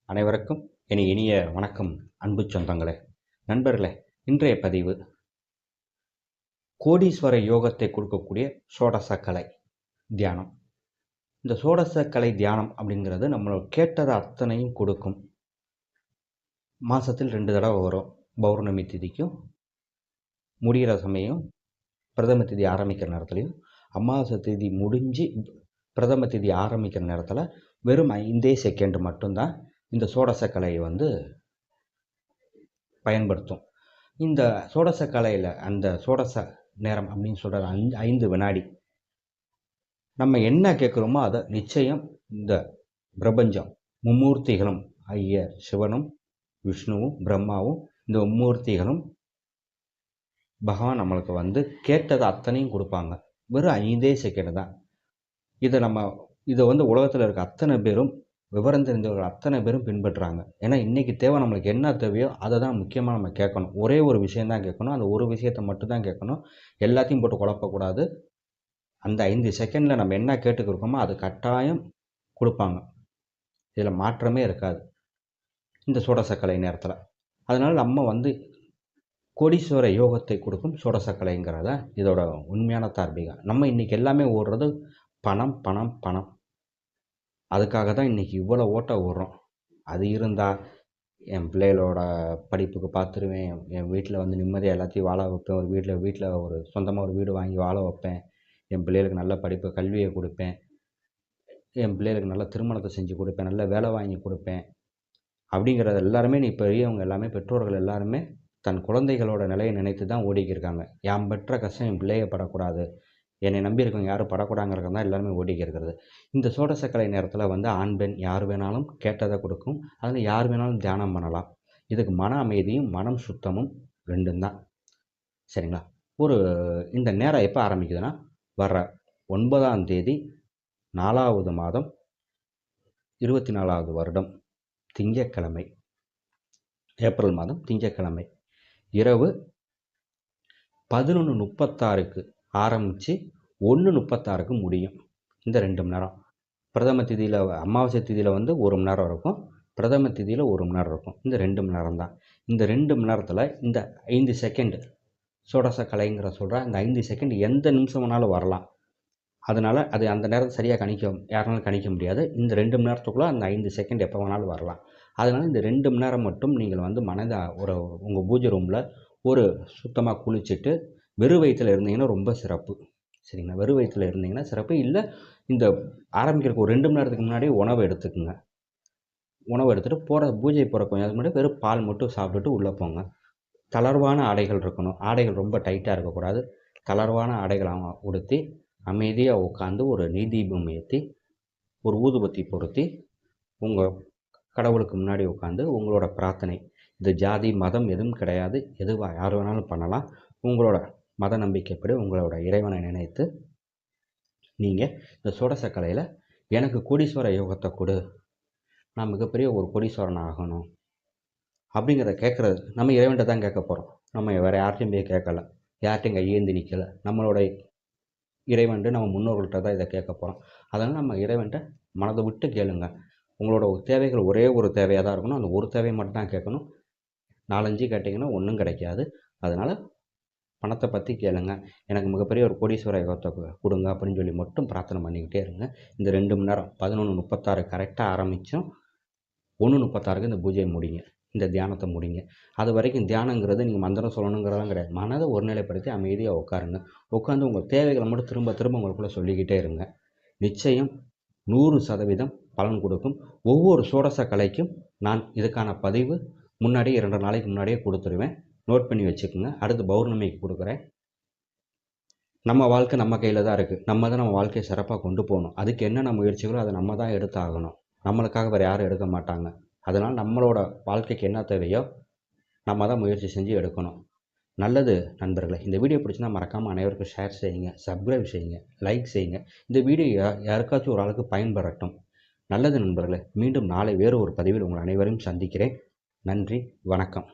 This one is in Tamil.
அனைவருக்கும் இனிய வணக்கம். அன்பு சொந்தங்களே, நண்பர்களே, இன்றைய பதிவு கோடீஸ்வர யோகத்தை கொடுக்கக்கூடிய சோடசக்கலை தியானம். இந்த சோடசக்கலை தியானம் அப்படிங்கிறது நம்மளோட கேட்டதை அத்தனையும் கொடுக்கும். மாதத்தில் 2 தடவை வரும். பௌர்ணமி திதிக்கும் முடிகிற சமயம், பிரதம திதி ஆரம்பிக்கிற நேரத்துலையும், அமாவாசை திதி முடிஞ்சு பிரதம திதி ஆரம்பிக்கிற நேரத்தில் வெறும் 5 செகண்ட் மட்டும்தான் இந்த சோடசக்கலையை பயன்படுத்தும். இந்த சோடசக்கலையில் அந்த சோடச நேரம் அப்படின்னு சொல்கிற 5 வினாடி நம்ம என்ன கேட்குறோமோ அதை நிச்சயம் இந்த பிரபஞ்சம் மும்மூர்த்திகளும், ஐயர் சிவனும் விஷ்ணுவும் பிரம்மாவும், இந்த மும்மூர்த்திகளும் பகவான் நம்மளுக்கு கேட்டதை அத்தனையும் கொடுப்பாங்க. வெறும் 5 செகண்ட் தான். இதை உலகத்தில் இருக்க அத்தனை பேரும், விவரம் தெரிஞ்சவர்கள் அத்தனை பேரும் பின்பற்றுறாங்க. ஏன்னா இன்றைக்கி தேவை நம்மளுக்கு என்ன தேவையோ அதை தான் முக்கியமாக நம்ம கேட்கணும். ஒரே ஒரு விஷயந்தான் கேட்கணும். அந்த ஒரு விஷயத்தை மட்டும்தான் கேட்கணும். எல்லாத்தையும் போட்டு குழப்பக்கூடாது. அந்த 5 செகண்டில் நம்ம என்ன கேட்டுக்கிருக்கோமோ அது கட்டாயம் கொடுப்பாங்க. இதில் மாற்றமே இருக்காது இந்த சோடசக்கலை நேரத்தில். அதனால் நம்ம கோடீஸ்வர யோகத்தை கொடுக்கும் சோடசக்கலைங்கிறத இதோட உண்மையான தார்மீகம். நம்ம இன்றைக்கி எல்லாமே ஓடுறது பணம் பணம் பணம். அதுக்காக தான் இன்றைக்கி இவ்வளோ ஓட்டம் ஓடுறோம். அது இருந்தால் என் பிள்ளைகளோட படிப்புக்கு பார்த்துருவேன், என் வீட்டில் நிம்மதியாக எல்லாத்தையும் வாழ வைப்பேன், ஒரு வீட்டில் ஒரு சொந்தமாக ஒரு வீடு வாங்கி வாழ வைப்பேன், என் பிள்ளைகளுக்கு நல்ல படிப்பு கல்வியை கொடுப்பேன், என் பிள்ளைகளுக்கு நல்ல திருமணத்தை செஞ்சு கொடுப்பேன், நல்ல வேலை வாங்கி கொடுப்பேன் அப்படிங்கிறது எல்லாருமே பெரியவங்க எல்லாமே, பெற்றோர்கள் எல்லாருமே தன் குழந்தைகளோட நிலையை நினைத்து தான் ஓடிக்கிருக்காங்க. யாம் பெற்ற கஷ்டம் என் பிள்ளைய படக்கூடாது, என்னை நம்பி இருக்கவங்க யாரும் படக்கூடாங்கிறது தான் எல்லாருமே ஓடிக்க இருக்கிறது. இந்த சோடசக்கலை நேரத்தில் ஆண் பெண் யார் வேணாலும் கேட்டதை கொடுக்கும். அதில் யார் வேணாலும் தியானம் பண்ணலாம். இதுக்கு மன அமைதியும் மனம் சுத்தமும் 2 தான். சரிங்களா? இந்த நேரம் எப்போ ஆரம்பிக்குதுன்னா, வர்ற 9ஆம் தேதி 4வது மாதம் 24வது வருடம் திங்கட்கிழமை, ஏப்ரல் மாதம் திங்கட்கிழமை இரவு 11:36க்கு ஆரம்பித்து 1:36க்கு முடியும். இந்த 2 மணி நேரம். பிரதம திதியில், அமாவாசை திதியில் 1 மணி நேரம் இருக்கும், பிரதம திதியில் 1 மணி நேரம் இருக்கும். இந்த 2 மணி நேரம் தான். இந்த 2 மணி நேரத்தில் இந்த 5 செகண்ட் சோடசக்கலைங்கிற சொல்கிற இந்த 5 செகண்ட் எந்த நிமிஷம் வேணாலும் வரலாம். அதனால் அது அந்த நேரத்தை சரியாக யாராலும் கணிக்க முடியாது. இந்த 2 மணி நேரத்துக்குள்ளே அந்த 5 செகண்ட் எப்போ வேணாலும் வரலாம். அதனால் இந்த 2 மணி நேரம் மட்டும் நீங்கள் மனதை உங்கள் பூஜை ரூமில் சுத்தமாக குளிச்சுட்டு வெறும் வயிற்றில் இருந்தீங்கன்னா ரொம்ப சிறப்பு. சரிங்களா? வெறும் வயிற்றில் இருந்தீங்கன்னா சிறப்பு. இல்லை, இந்த ஆரம்பிக்கிறதுக்கு ஒரு 2 மணி நேரத்துக்கு முன்னாடி உணவு எடுத்துக்குங்க. உணவு எடுத்துகிட்டு பூஜை போகிற கொஞ்சம் முன்னாடி வெறும் பால் மட்டும் சாப்பிட்டுட்டு உள்ளே போங்க. தளர்வான ஆடைகள் இருக்கணும். ஆடைகள் ரொம்ப டைட்டாக இருக்கக்கூடாது. தளர்வான ஆடைகள் உடுத்தி அமைதியாக உட்காந்து ஒரு நெய் தீபம் ஏற்றி ஒரு ஊதுபத்தி பொருத்தி உங்கள் கடவுளுக்கு முன்னாடி உட்காந்து உங்களோட பிரார்த்தனை, இந்த ஜாதி மதம் எதுவும் கிடையாது, எதுவாக யார் வேணாலும் பண்ணலாம். உங்களோட மத நம்பிக்கைப்படி உங்களோட இறைவனை நினைத்து நீங்கள் இந்த சோடசக்கலையில் எனக்கு கோடீஸ்வர யோகத்தை கொடு, நான் மிகப்பெரிய ஒரு கோடீஸ்வரன் ஆகணும் அப்படிங்கிறத கேட்குறது நம்ம இறைவன்கிட்ட தான் கேட்க போகிறோம். நம்ம வேறு யார்ட்டையும் போய் கேட்கல, யார்ட்டையும் கையேந்தி நிற்கலை. நம்மளோட இறைவன்ட்டு நம்ம முன்னோர்கள்ட்ட தான் இதை கேட்க போகிறோம். அதனால் நம்ம இறைவன்கிட்ட மனதை விட்டு கேளுங்க. உங்களோட தேவைகள் ஒரே ஒரு தேவையாக தான் இருக்கணும். அந்த ஒரு தேவையை மட்டும் தான் கேட்கணும். 4-5 கேட்டிங்கன்னா ஒன்றும் கிடைக்காது. அதனால் பணத்தை பற்றி கேளுங்க. எனக்கு மிகப்பெரிய ஒரு கோடீஸ்வர யோகத்தை கொடுங்க அப்படின்னு சொல்லி மட்டும் பிரார்த்தனை பண்ணிக்கிட்டே இருங்க. இந்த 2 மணி நேரம் 11:36 கரெக்டாக ஆரம்பித்தோம். 1:36க்கு இந்த பூஜையை முடிங்க, இந்த தியானத்தை முடிங்க. அது வரைக்கும் தியானங்கிறது நீங்கள் மந்திரம் சொல்லணுங்கிறதெல்லாம் கிடையாது. மனதை ஒருநிலைப்படுத்தி அமைதியாக உட்காருங்க. உட்காந்து உங்கள் தேவைகளை மட்டும் திரும்ப திரும்ப உங்களுக்குள்ளே சொல்லிக்கிட்டே இருங்க. நிச்சயம் 100% பலன் கொடுக்கும். ஒவ்வொரு சோடச கலைக்கும் நான் இதுக்கான பதிவு முன்னாடியே 2 நாளைக்கு முன்னாடியே கொடுத்துருவேன். நோட் பண்ணி வச்சுக்கோங்க. அடுத்து பௌர்ணமிக்கு கொடுக்குறேன். நம்ம வாழ்க்கை நம்ம கையில் தான் இருக்குது. நம்ம தான் நம்ம வாழ்க்கையை சிறப்பாக கொண்டு போகணும். அதுக்கு என்னென்ன முயற்சிகளோ அதை நம்ம தான் எடுத்து ஆகணும். நம்மளுக்காக வேறு யாரும் எடுக்க மாட்டாங்க. அதனால் நம்மளோட வாழ்க்கைக்கு என்ன தேவையோ நம்ம தான் முயற்சி செஞ்சு எடுக்கணும். நல்லது நண்பர்களே, இந்த வீடியோ பிடிச்சினா மறக்காமல் அனைவருக்கும் ஷேர் செய்யுங்க, சப்ஸ்கிரைப் செய்யுங்க, லைக் செய்யுங்க. இந்த வீடியோ யாருக்காச்சும் ஒரு ஆளுக்கு பயன்படட்டும். நல்லது நண்பர்களே, மீண்டும் நாளை வேறு ஒரு பதிவில் உங்கள் அனைவரையும் சந்திக்கிறேன். நன்றி, வணக்கம்.